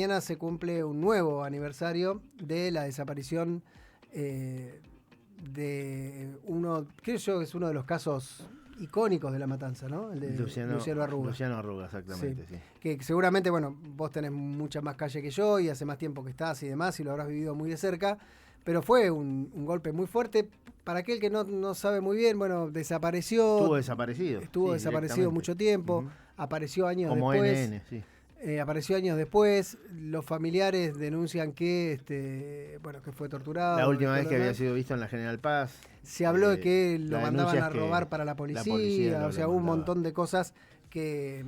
Mañana se cumple un nuevo aniversario de la desaparición de uno, creo yo que es uno de los casos icónicos de la matanza, ¿no? El de Luciano Arruga. Luciano Arruga, exactamente, Sí. sí. Que seguramente, bueno, vos tenés mucha más calle que yo y hace más tiempo que estás y demás y lo habrás vivido muy de cerca, pero fue un golpe muy fuerte. Para aquel que no sabe muy bien, bueno, desapareció. Estuvo sí, desaparecido mucho tiempo, apareció años después. NN, sí. Apareció años después, los familiares denuncian que, bueno, que fue torturado. La última vez que había sido visto en la General Paz. Se habló de que lo mandaban a que robar para la policía, o sea, hubo un montón de cosas que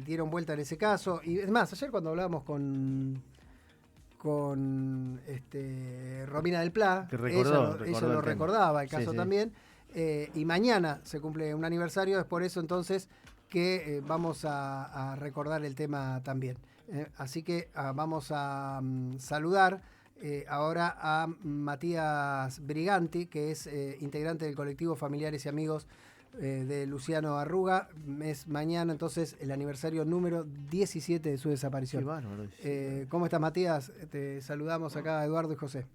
dieron vuelta en ese caso. Y es más, ayer cuando hablábamos con Romina del Pla, que ella lo recordaba el caso también. Y mañana se cumple un aniversario, es por eso entonces que vamos a recordar el tema también. Así que vamos a saludar ahora a Matías Briganti, que es integrante del colectivo Familiares y Amigos de Luciano Arruga. Es mañana entonces el aniversario número 17 de su desaparición. ¿Cómo estás, Matías? Te saludamos acá, Eduardo y José.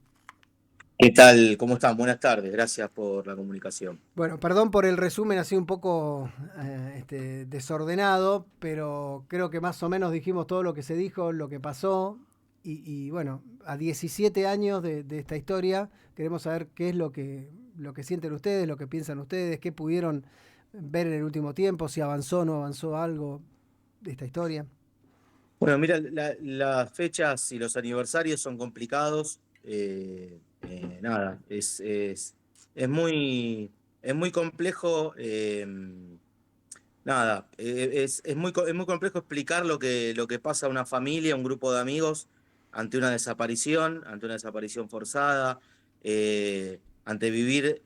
¿Qué tal? ¿Cómo están? Buenas tardes. Gracias por la comunicación. Bueno, perdón por el resumen así un poco desordenado, pero creo que más o menos dijimos todo lo que se dijo, lo que pasó. Y bueno, a 17 años de esta historia, queremos saber qué es lo que sienten ustedes, lo que piensan ustedes, qué pudieron ver en el último tiempo, si avanzó o no avanzó algo de esta historia. Bueno, mira, las fechas y los aniversarios son complicados. Nada, es muy complejo. Es muy complejo explicar lo que pasa a una familia, a un grupo de amigos ante una desaparición forzada, ante vivir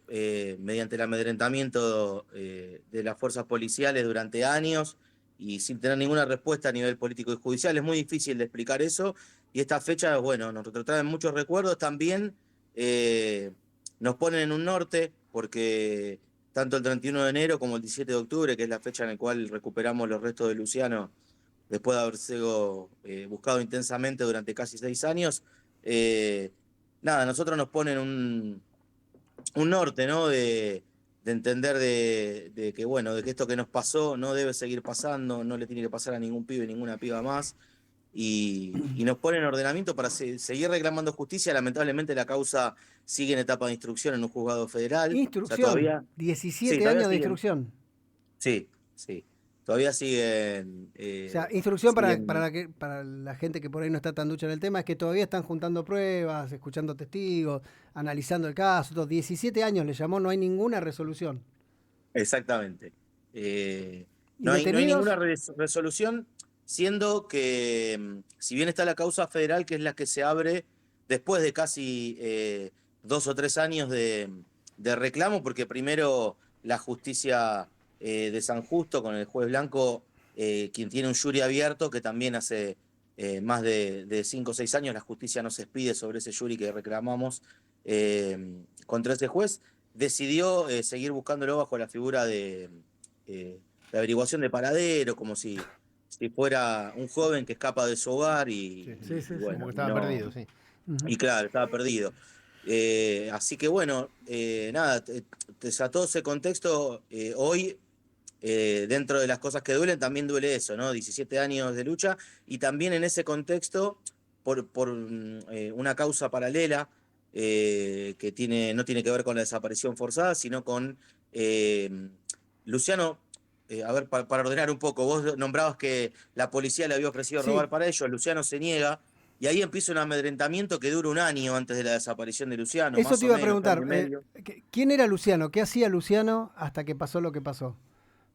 mediante el amedrentamiento de las fuerzas policiales durante años y sin tener ninguna respuesta a nivel político y judicial. Es muy difícil de explicar eso, y estas fechas, bueno, nos retrotraen muchos recuerdos. También nos ponen en un norte, porque tanto el 31 de enero como el 17 de octubre, que es la fecha en la cual recuperamos los restos de Luciano, después de haber sido buscado intensamente durante casi 6 años, nada, nosotros nos ponen un norte, ¿no? De entender de que, bueno, de que esto que nos pasó no debe seguir pasando, no le tiene que pasar a ningún pibe, ninguna piba más. Y nos ponen en ordenamiento para seguir reclamando justicia. Lamentablemente la causa sigue en etapa de instrucción en un juzgado federal. Instrucción, O sea, todavía, 17 años de instrucción. Sí. Todavía siguen. O sea, instrucción siguen... para la gente que por ahí no está tan ducha en el tema, es que todavía están juntando pruebas, escuchando testigos, analizando el caso. 17 años le llamó, no hay ninguna resolución. Exactamente. ¿Y No hay detenidos? ninguna resolución, siendo que, si bien está la causa federal, que es la que se abre después de casi 2 o 3 años de reclamo, porque primero la justicia de San Justo, con el juez Blanco, quien tiene un jury abierto, que también hace más de 5 o 6 años la justicia nos expide sobre ese jury que reclamamos contra ese juez, decidió seguir buscándolo bajo la figura de averiguación de paradero, como si fuera un joven que escapa de su hogar y bueno, como que estaba perdido, sí. Y claro, estaba perdido. Así que bueno, nada, a todo ese contexto, hoy, dentro de las cosas que duelen, también duele eso, ¿no? 17 años de lucha, y también en ese contexto, por una causa paralela, que no tiene que ver con la desaparición forzada, sino con Luciano. A ver, para ordenar un poco, vos nombrabas que la policía le había ofrecido robar para ellos, Luciano se niega, y ahí empieza un amedrentamiento que dura un año antes de la desaparición de Luciano, Eso más te o iba a menos, preguntar. año y medio. ¿Quién era Luciano? ¿Qué hacía Luciano hasta que pasó lo que pasó?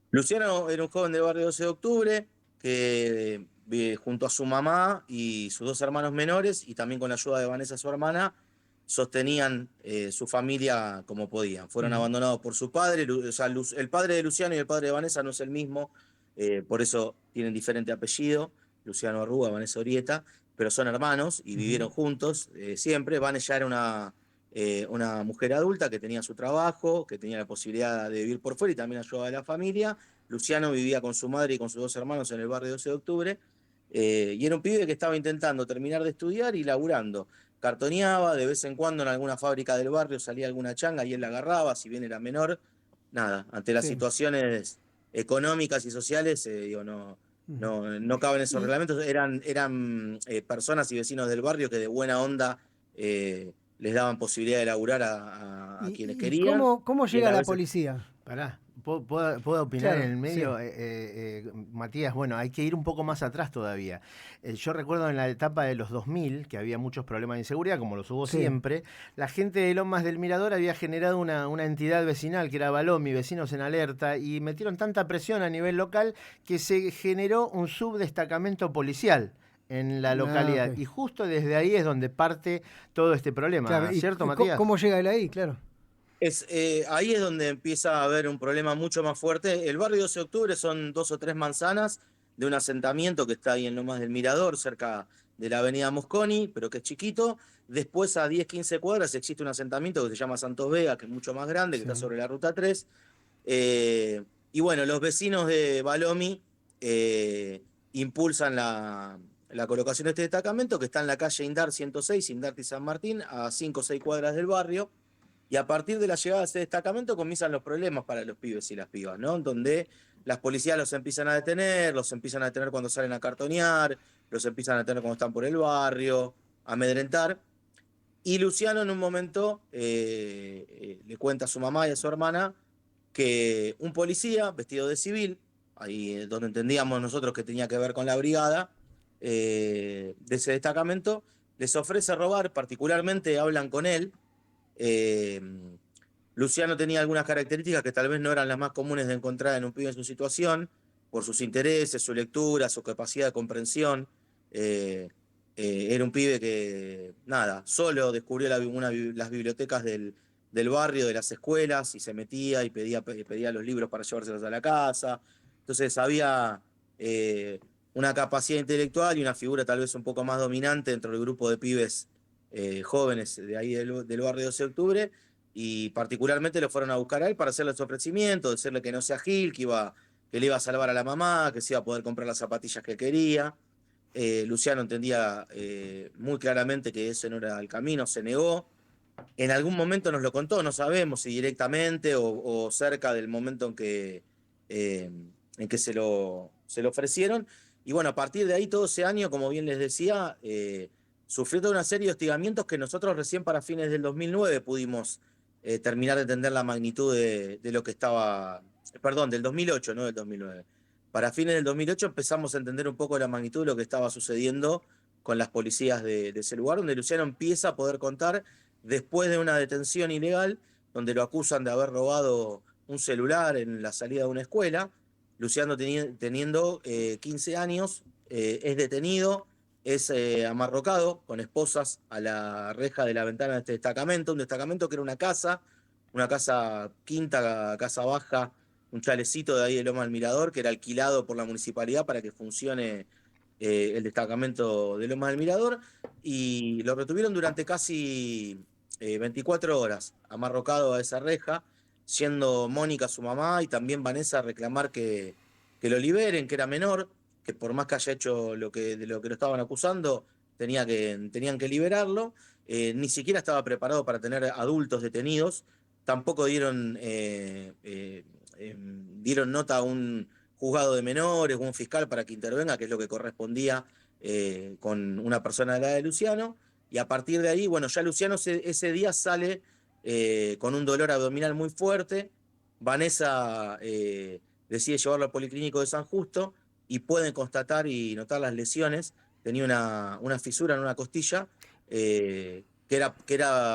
Luciano era un joven del barrio 12 de octubre que, junto a su mamá y sus 2 hermanos menores, y también con la ayuda de Vanessa, su hermana, sostenían su familia como podían. Fueron abandonados por su padre. O sea, el padre de Luciano y el padre de Vanessa no es el mismo, por eso tienen diferente apellido, Luciano Arruga, Vanessa Orieta, pero son hermanos y vivieron juntos siempre. Vanessa ya era una mujer adulta que tenía su trabajo, que tenía la posibilidad de vivir por fuera y también ayudaba a la familia. Luciano vivía con su madre y con sus 2 hermanos en el barrio 12 de octubre. Y era un pibe que estaba intentando terminar de estudiar y laburando. Cartoneaba, de vez en cuando en alguna fábrica del barrio salía alguna changa y él la agarraba, si bien era menor. Nada, ante las Sí. situaciones económicas y sociales, digo, Ujú. no caben esos Y, reglamentos. Eran personas y vecinos del barrio que de buena onda les daban posibilidad de laburar a quienes y querían. cómo Y él llega a la veces policía? Pará, ¿puedo opinar en Claro, el sí, medio? Matías, bueno, hay que ir un poco más atrás todavía. Yo recuerdo en la etapa de los 2000, que había muchos problemas de inseguridad, como los hubo sí. siempre, la gente de Lomas del Mirador había generado una entidad vecinal, que era Balomi, Vecinos en Alerta, y metieron tanta presión a nivel local que se generó un subdestacamento policial en la Ah, localidad. ok. Y justo desde ahí es donde parte todo este Claro, problema, ¿y ¿cierto, Matías? cómo llega él ahí? Claro. Ahí es donde empieza a haber un problema mucho más fuerte. El barrio 12 de Octubre son 2 o 3 manzanas de un asentamiento que está ahí en Lomas del Mirador, cerca de la avenida Mosconi, pero que es chiquito. Después, a 10 15 cuadras, existe un asentamiento que se llama Santos Vega, que es mucho más grande, que Sí. está sobre la Ruta 3. Y bueno, los vecinos de Balomi eh, impulsan la colocación de este destacamento, que está en la calle Indar 106, Indarte y San Martín, a 5 o 6 cuadras del barrio. Y a partir de la llegada de ese destacamento comienzan los problemas para los pibes y las pibas, ¿no? Donde las policías los empiezan a detener, los empiezan a detener cuando salen a cartonear, los empiezan a detener cuando están por el barrio, a amedrentar. Y Luciano en un momento le cuenta a su mamá y a su hermana que un policía vestido de civil, ahí donde entendíamos nosotros que tenía que ver con la brigada de ese destacamento, les ofrece robar, particularmente hablan con él. eh, Luciano tenía algunas características que tal vez no eran las más comunes de encontrar en un pibe en su situación, por sus intereses, su lectura, su capacidad de comprensión. Eh, Era un pibe que, nada, solo descubrió las bibliotecas del barrio, de las escuelas, y se metía y pedía los libros para llevárselos a la casa. Entonces había una capacidad intelectual y una figura tal vez un poco más dominante dentro del grupo de pibes jóvenes de ahí del barrio 12 de Octubre, y particularmente lo fueron a buscar a él para hacerle su ofrecimiento, decirle que no sea Gil, que le iba a salvar a la mamá, que se iba a poder comprar las zapatillas que quería. Luciano entendía muy claramente que ese no era el camino, se negó. En algún momento nos lo contó, no sabemos si directamente o cerca del momento en que se lo ofrecieron. Y bueno, a partir de ahí, todo ese año, como bien les decía, sufrió toda una serie de hostigamientos que nosotros recién para fines del 2009 pudimos terminar de entender la magnitud de lo que estaba, perdón, del 2008, no del 2009. Para fines del 2008 empezamos a entender un poco la magnitud de lo que estaba sucediendo con las policías de ese lugar, donde Luciano empieza a poder contar después de una detención ilegal, donde lo acusan de haber robado un celular en la salida de una escuela. Luciano teniendo 15 años, es detenido, es amarrocado con esposas a la reja de la ventana de este destacamento, un destacamento que era una casa quinta, casa baja, un chalecito de ahí de Loma del Mirador, que era alquilado por la municipalidad para que funcione el destacamento de Loma del Mirador, y lo retuvieron durante casi 24 horas, amarrocado a esa reja, siendo Mónica su mamá y también Vanessa a reclamar que lo liberen, que era menor, que por más que haya hecho de lo que lo estaban acusando, tenían que liberarlo. Ni siquiera estaba preparado para tener adultos detenidos, tampoco dieron nota a un juzgado de menores o un fiscal para que intervenga, que es lo que correspondía con una persona de la edad de Luciano. Y a partir de ahí, bueno, ya Luciano ese día sale con un dolor abdominal muy fuerte. Vanessa decide llevarlo al Policlínico de San Justo y pueden constatar y notar las lesiones. Tenía una fisura en una costilla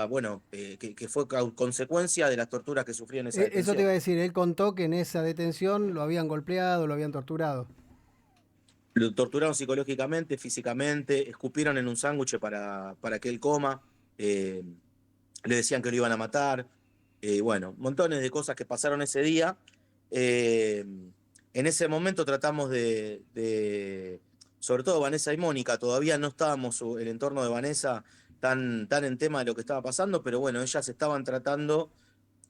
bueno, que fue consecuencia de las torturas que sufrió en esa Eso te iba detención. a decir, él contó que en esa detención lo habían golpeado, lo habían torturado. Lo torturaron psicológicamente, físicamente, escupieron en un sándwich para que él coma, eh, le decían que lo iban a matar, bueno, montones de cosas que pasaron ese día. Eh, en ese momento tratamos sobre todo Vanessa y Mónica, todavía no estábamos el entorno de Vanessa tan en tema de lo que estaba pasando, pero bueno, ellas estaban tratando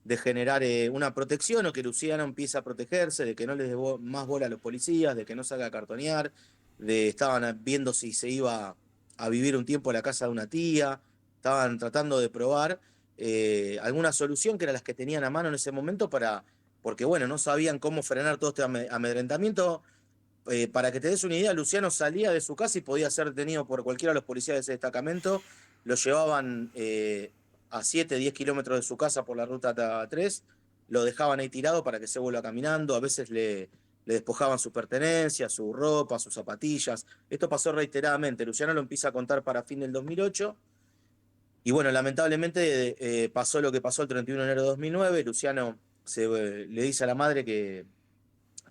de generar una protección, o que Luciano empiece a protegerse, de que no les dé más bola a los policías, de que no salga a cartonear. estaban viendo si se iba a vivir un tiempo a la casa de una tía, estaban tratando de probar alguna solución que eran las que tenían a mano en ese momento porque bueno, no sabían cómo frenar todo este amedrentamiento. Para que te des una idea, Luciano salía de su casa y podía ser detenido por cualquiera de los policías de ese destacamento. Lo llevaban a 7, 10 kilómetros de su casa por la ruta 3, lo dejaban ahí tirado para que se vuelva caminando. A veces le despojaban sus pertenencias, su ropa, sus zapatillas. Esto pasó reiteradamente. Luciano lo empieza a contar para fin del 2008. Y bueno, lamentablemente pasó lo que pasó el 31 de enero de 2009. Luciano le dice a la madre que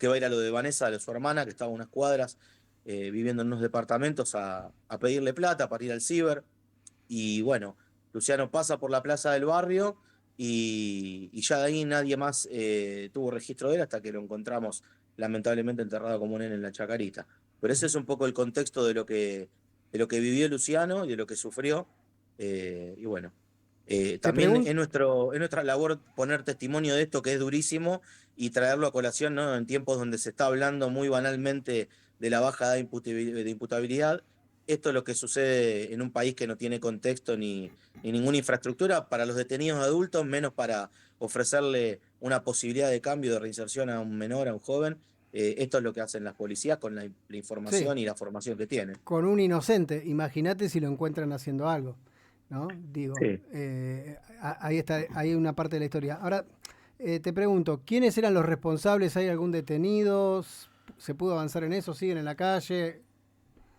va a ir a lo de Vanessa, de su hermana, que estaba a unas cuadras, viviendo en unos departamentos, a pedirle plata para ir al ciber. Y bueno, Luciano pasa por la plaza del barrio y ya de ahí nadie más tuvo registro de él hasta que lo encontramos lamentablemente enterrado como un nene en la Chacarita. Pero ese es un poco el contexto de lo que vivió Luciano y de lo que sufrió. Y bueno, Te también pregunto, es nuestra labor poner testimonio de esto que es durísimo y traerlo a colación, ¿no? En tiempos donde se está hablando muy banalmente de la baja de imputabilidad. Esto es lo que sucede en un país que no tiene contexto ni ninguna infraestructura para los detenidos adultos, menos para ofrecerle una posibilidad de cambio, de reinserción a un menor, a un joven. Esto es lo que hacen las policías con la sí, información y la formación que tienen. con un inocente, imagínate si lo encuentran haciendo algo, ¿no? Digo, Sí. ahí está, ahí hay una parte de la historia. Ahora, te pregunto, ¿quiénes eran los responsables? ¿Hay algún detenido? ¿Se pudo avanzar en eso? ¿Siguen en la calle?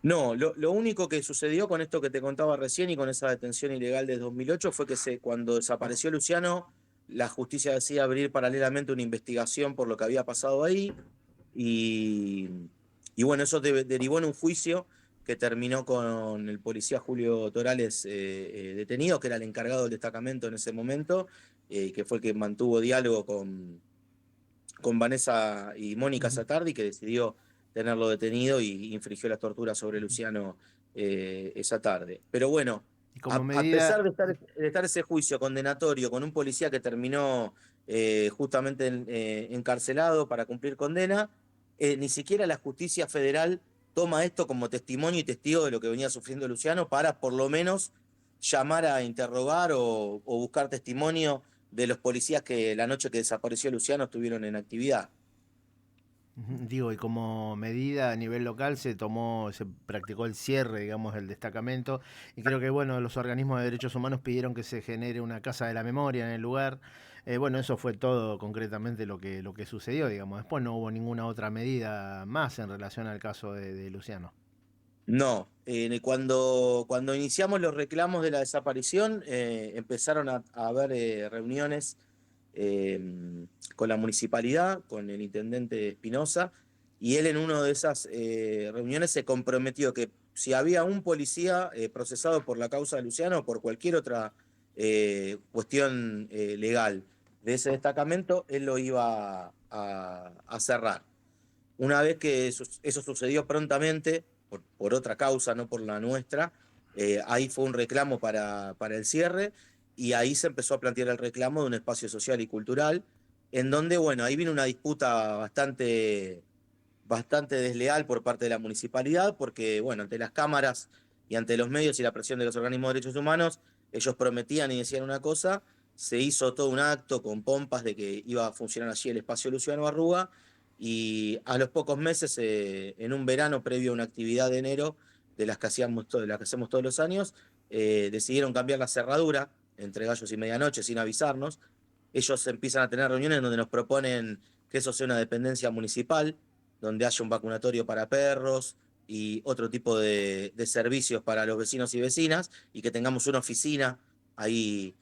No, lo único que sucedió con esto que te contaba recién y con esa detención ilegal de 2008 fue que cuando desapareció Luciano, la justicia decía abrir paralelamente una investigación por lo que había pasado ahí y, y bueno, eso derivó en un juicio que terminó con el policía Julio Torales detenido, que era el encargado del destacamento en ese momento, que fue el que mantuvo diálogo con Vanessa y Mónica Ujú. Satardi, que decidió tenerlo detenido y infringió las torturas sobre Luciano esa tarde. Pero bueno, Y a, como a pesar medida, de estar ese juicio condenatorio con un policía que terminó justamente encarcelado para cumplir condena, ni siquiera la justicia federal toma esto como testimonio y testigo de lo que venía sufriendo Luciano para por lo menos llamar a interrogar o buscar testimonio de los policías que la noche que desapareció Luciano estuvieron en actividad. digo, y como medida a nivel local se practicó el cierre, digamos, del destacamento, y creo que, bueno, los organismos de derechos humanos pidieron que se genere una casa de la memoria en el lugar. Bueno, eso fue todo concretamente lo que sucedió, digamos. Después no hubo ninguna otra medida más en relación al caso de Luciano. No, cuando iniciamos los reclamos de la desaparición, empezaron a haber reuniones con la municipalidad, con el intendente Espinosa, y él en una de esas reuniones se comprometió que si había un policía procesado por la causa de Luciano o por cualquier otra cuestión legal de ese destacamento, él lo iba a cerrar. Una vez que eso sucedió prontamente, por otra causa, no por la nuestra, ahí fue un reclamo para el cierre y ahí se empezó a plantear el reclamo de un espacio social y cultural, en donde, bueno, ahí vino una disputa bastante desleal por parte de la municipalidad, porque, bueno, ante las cámaras y ante los medios y la presión de los organismos de derechos humanos, ellos prometían y decían una cosa, se hizo todo un acto con pompas de que iba a funcionar allí el espacio Luciano Arruga, y a los pocos meses, en un verano previo a una actividad de enero, de las que hacemos todos los años, decidieron cambiar la cerradura entre gallos y medianoche sin avisarnos. Ellos empiezan a tener reuniones donde nos proponen que eso sea una dependencia municipal, donde haya un vacunatorio para perros y otro tipo de servicios para los vecinos y vecinas, y que tengamos una oficina ahí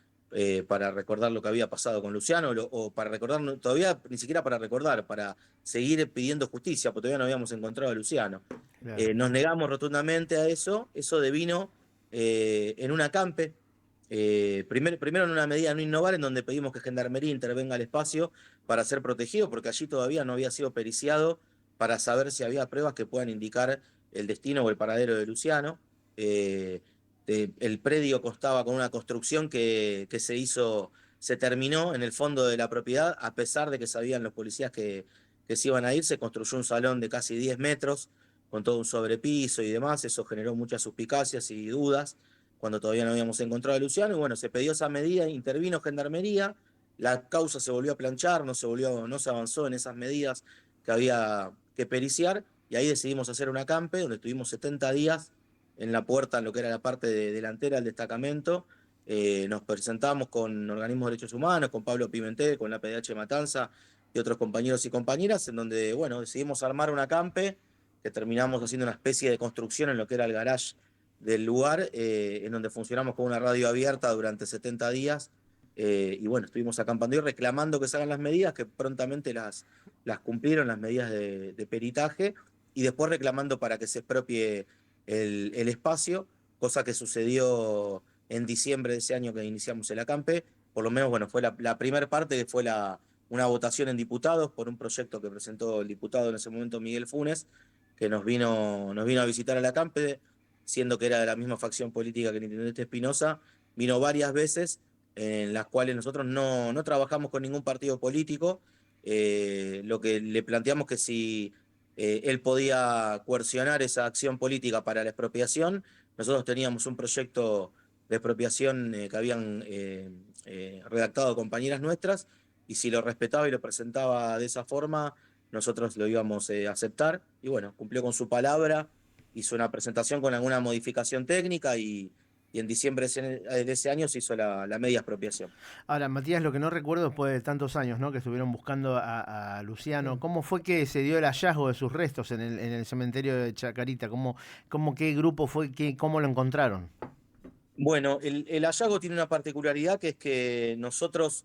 para recordar lo que había pasado con Luciano, o para recordar, todavía ni siquiera para recordar, para seguir pidiendo justicia, porque todavía no habíamos encontrado a Luciano. Claro. Nos negamos rotundamente a eso devino en un acampe, primero en una medida no innovar, en donde pedimos que Gendarmería intervenga al espacio para ser protegido, porque allí todavía no había sido periciado para saber si había pruebas que puedan indicar el destino o el paradero de Luciano. Eh, el predio constaba con una construcción que se terminó en el fondo de la propiedad, a pesar de que sabían los policías que se iban a ir. Se construyó un salón de casi 10 metros con todo un sobrepiso y demás. Eso generó muchas suspicacias y dudas cuando todavía no habíamos encontrado a Luciano. Y bueno, se pidió esa medida, intervino Gendarmería, la causa se volvió a planchar, no se avanzó en esas medidas que había que periciar, y ahí decidimos hacer un acampe, donde estuvimos 70 días en la puerta, en lo que era la parte delantera del destacamento. Nos presentamos con organismos de derechos humanos, con Pablo Pimentel, con la PDH Matanza y otros compañeros y compañeras, en donde, bueno, decidimos armar un acampe, que terminamos haciendo una especie de construcción en lo que era el garage del lugar, en donde funcionamos con una radio abierta durante 70 días. Y bueno, estuvimos acampando y reclamando que se hagan las medidas, que prontamente las cumplieron, las medidas de peritaje, y después reclamando para que se expropie el espacio, cosa que sucedió en diciembre de ese año que iniciamos el acampe. Por lo menos, bueno, fue la primera parte, que fue una votación en diputados por un proyecto que presentó el diputado en ese momento, Miguel Funes, que nos vino a visitar al acampe, siendo que era de la misma facción política que el intendente Espinosa. Vino varias veces, en las cuales nosotros no trabajamos con ningún partido político. Lo que le planteamos, que si él podía coercionar esa acción política para la expropiación, nosotros teníamos un proyecto de expropiación que habían redactado compañeras nuestras, y si lo respetaba y lo presentaba de esa forma, nosotros lo íbamos a aceptar. Y bueno, cumplió con su palabra, hizo una presentación con alguna modificación técnica, y en diciembre de ese año se hizo la media expropiación. Ahora, Matías, lo que no recuerdo después de tantos años, ¿no?, que estuvieron buscando a Luciano, ¿cómo fue que se dio el hallazgo de sus restos en el cementerio de Chacarita? ¿Qué grupo fue? ¿Cómo lo encontraron? Bueno, el hallazgo tiene una particularidad, que es que nosotros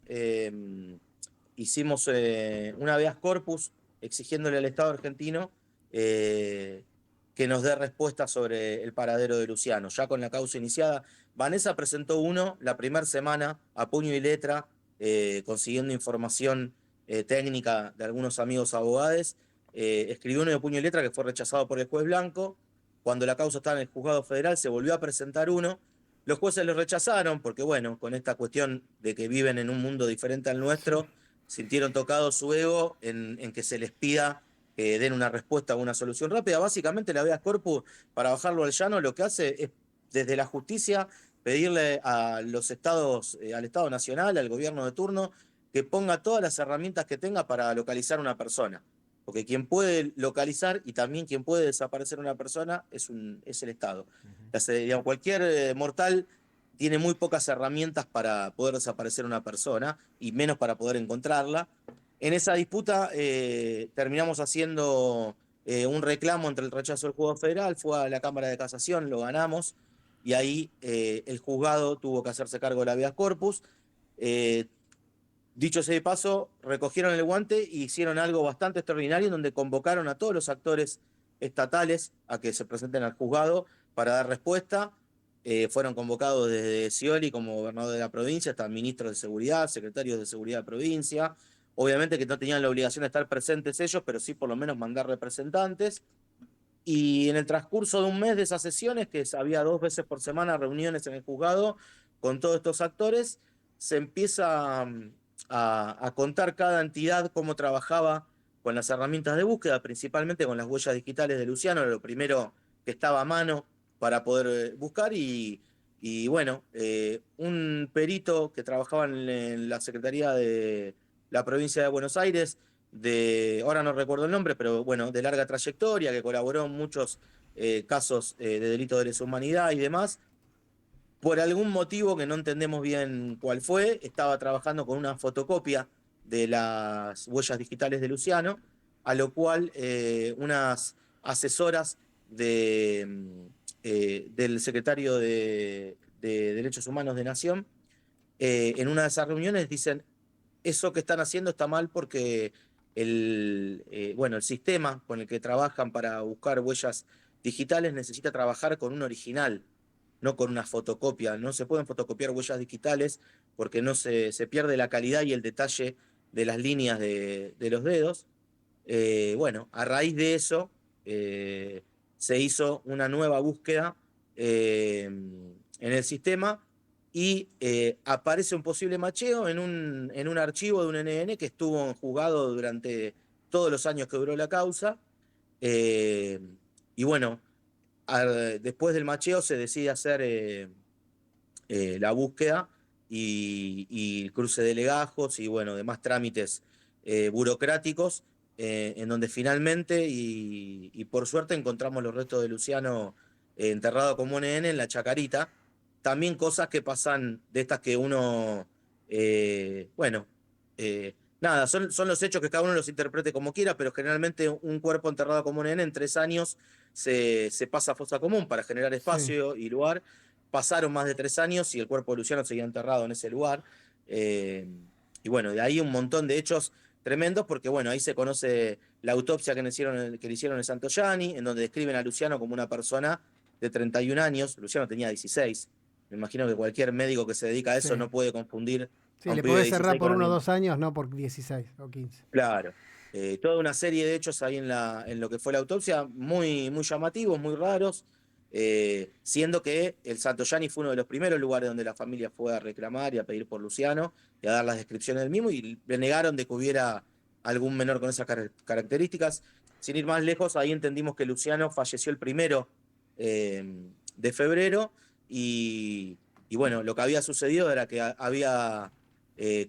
hicimos un habeas corpus exigiéndole al Estado argentino que nos dé respuesta sobre el paradero de Luciano. Ya con la causa iniciada, Vanessa presentó uno la primera semana a puño y letra, consiguiendo información técnica de algunos amigos abogados. Escribió uno de puño y letra que fue rechazado por el juez Blanco. Cuando la causa estaba en el juzgado federal, se volvió a presentar uno. Los jueces lo rechazaron porque, bueno, con esta cuestión de que viven en un mundo diferente al nuestro, sintieron tocado su ego en que se les pida que den una respuesta o una solución rápida. Básicamente, la habeas corpus, para bajarlo al llano, lo que hace es, desde la justicia, pedirle a los estados, al Estado Nacional, al gobierno de turno, que ponga todas las herramientas que tenga para localizar una persona. Porque quien puede localizar y también quien puede desaparecer una persona es el Estado. Digamos, cualquier mortal tiene muy pocas herramientas para poder desaparecer una persona, y menos para poder encontrarla. En esa disputa terminamos haciendo un reclamo entre el rechazo del juzgado federal, fue a la Cámara de Casación, lo ganamos, y ahí el juzgado tuvo que hacerse cargo del habeas corpus. Dicho sea de paso, recogieron el guante y hicieron algo bastante extraordinario, en donde convocaron a todos los actores estatales a que se presenten al juzgado para dar respuesta. Fueron convocados desde Scioli como gobernador de la provincia hasta ministros de seguridad, secretarios de seguridad de provincia. Obviamente que no tenían la obligación de estar presentes ellos, pero sí por lo menos mandar representantes. Y en el transcurso de un mes de esas sesiones, que había 2 veces por semana reuniones en el juzgado con todos estos actores, se empieza a contar cada entidad cómo trabajaba con las herramientas de búsqueda, principalmente con las huellas digitales de Luciano, era lo primero que estaba a mano para poder buscar. Y bueno, un perito que trabajaba en la Secretaría de la Provincia de Buenos Aires, ahora no recuerdo el nombre, pero bueno, de larga trayectoria, que colaboró en muchos casos de delito de lesa humanidad y demás, por algún motivo que no entendemos bien cuál fue, estaba trabajando con una fotocopia de las huellas digitales de Luciano, a lo cual unas asesoras del secretario de Derechos Humanos de Nación, en una de esas reuniones dicen: eso que están haciendo está mal, porque el sistema con el que trabajan para buscar huellas digitales necesita trabajar con un original, no con una fotocopia. No se pueden fotocopiar huellas digitales porque no se pierde la calidad y el detalle de las líneas de los dedos. Bueno, a raíz de eso se hizo una nueva búsqueda en el sistema, y aparece un posible macheo en un archivo de un NN que estuvo juzgado durante todos los años que duró la causa. Y bueno, después del macheo se decide hacer la búsqueda y el cruce de legajos y bueno, demás trámites burocráticos, en donde finalmente y por suerte encontramos los restos de Luciano enterrado como un nene en la Chacarita. También cosas que pasan de estas que uno, bueno, nada, son los hechos que cada uno los interprete como quiera, pero generalmente un cuerpo enterrado como un nene en 3 años se pasa a fosa común para generar Sí. espacio y lugar. Pasaron más de 3 años y el cuerpo de Luciano seguía enterrado en ese lugar. Eh, y bueno, de ahí un montón de hechos tremendos, porque bueno, ahí se conoce la autopsia que le hicieron en Santoyani, en donde describen a Luciano como una persona de 31 años. Luciano tenía 16. Me imagino que cualquier médico que se dedica a eso Sí. no puede confundir Sí, a un le pibe de podés cerrar 16 por con 1 o alguien. 2 años, no por 16 o 15. Claro. Toda una serie de hechos ahí en lo que fue la autopsia, muy, muy llamativos, muy raros, siendo que el Santoyani fue uno de los primeros lugares donde la familia fue a reclamar y a pedir por Luciano y a dar las descripciones del mismo, y le negaron de que hubiera algún menor con esas características. Sin ir más lejos, ahí entendimos que Luciano falleció el 1 de febrero y bueno, lo que había sucedido era que había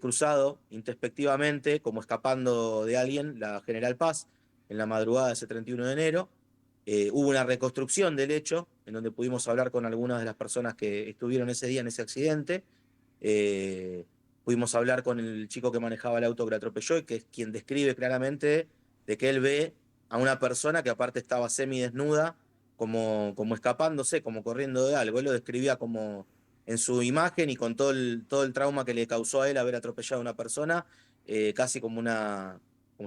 cruzado introspectivamente, como escapando de alguien, la General Paz en la madrugada de ese 31 de enero. Hubo una reconstrucción del hecho, en donde pudimos hablar con algunas de las personas que estuvieron ese día en ese accidente. Eh, Pudimos hablar con el chico que manejaba el auto que lo atropelló y que es quien describe claramente de que él ve a una persona que aparte estaba semidesnuda, como escapándose, como corriendo de algo. Él lo describía como en su imagen y con todo el trauma que le causó a él haber atropellado a una persona, casi como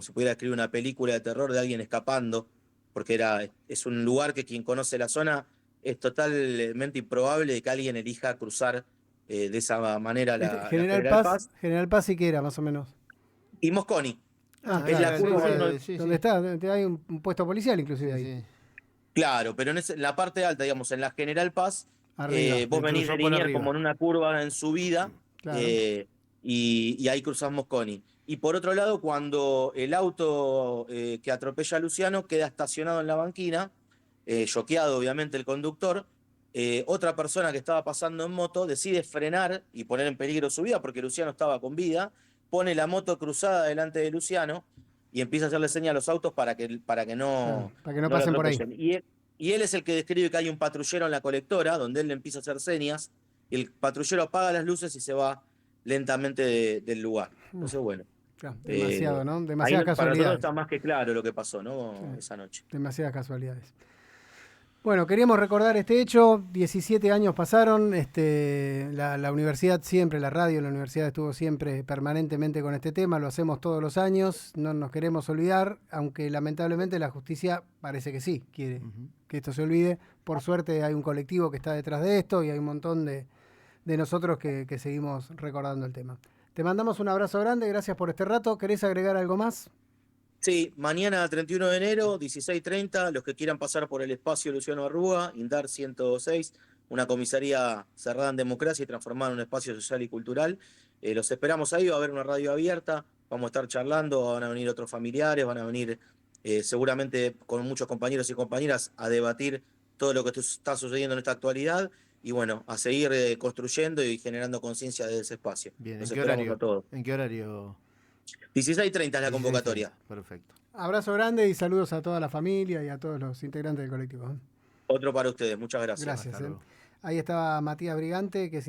si pudiera escribir una película de terror de alguien escapando, porque es un lugar que quien conoce la zona es totalmente improbable de que alguien elija cruzar de esa manera la General Paz. General Paz sí que era, más o menos. Y Mosconi, Ah, es la claro, sí, curva, sí. Sí, ¿Dónde sí. está? Hay un puesto policial inclusive Sí, ahí. sí. claro, pero en la parte alta, digamos, en la General Paz, Arriba. vos Él venís de cruzó por Liniers como arriba. en una curva en subida, Claro. y ahí cruzás Mosconi. Y por otro lado, cuando el auto que atropella a Luciano queda estacionado en la banquina, choqueado obviamente el conductor, otra persona que estaba pasando en moto decide frenar y poner en peligro su vida porque Luciano estaba con vida, pone la moto cruzada delante de Luciano y empieza a hacerle señas a los autos para que Claro, no, para que no no lo pasen por ahí. atropellen. Y él es el que describe que hay un patrullero en la colectora, donde él le empieza a hacer señas, y el patrullero apaga las luces y se va lentamente del lugar. Entonces, bueno, Claro, demasiado, eh, ¿no? ahí Demasiadas para nosotros casualidades. está más que claro lo que pasó, Sí, ¿no? Esa noche. demasiadas casualidades. Bueno, queríamos recordar este hecho. 17 años pasaron. La universidad siempre, la radio en la universidad estuvo siempre permanentemente con este tema. Lo hacemos todos los años. No nos queremos olvidar, aunque lamentablemente la justicia parece que sí quiere que esto se olvide. Por suerte hay un colectivo que está detrás de esto y hay un montón de nosotros que seguimos recordando el tema. Te mandamos un abrazo grande. Gracias por este rato. ¿Querés agregar algo más? Sí, mañana 31 de enero, 16:30, los que quieran pasar por el espacio Luciano Arruga, INDAR 106, una comisaría cerrada en democracia y transformada en un espacio social y cultural. Los esperamos ahí, va a haber una radio abierta, vamos a estar charlando, van a venir otros familiares, van a venir seguramente con muchos compañeros y compañeras a debatir todo lo que está sucediendo en esta actualidad y bueno, a seguir construyendo y generando conciencia de ese espacio. Bien, ¿en Los qué esperamos a horario? todos. ¿En qué horario? 16:30 es la 16:30. convocatoria. Perfecto. Abrazo grande y saludos a toda la familia y a todos los integrantes del colectivo. Otro para ustedes, muchas gracias. Gracias. Hasta luego. Ahí estaba Matías Brigante, que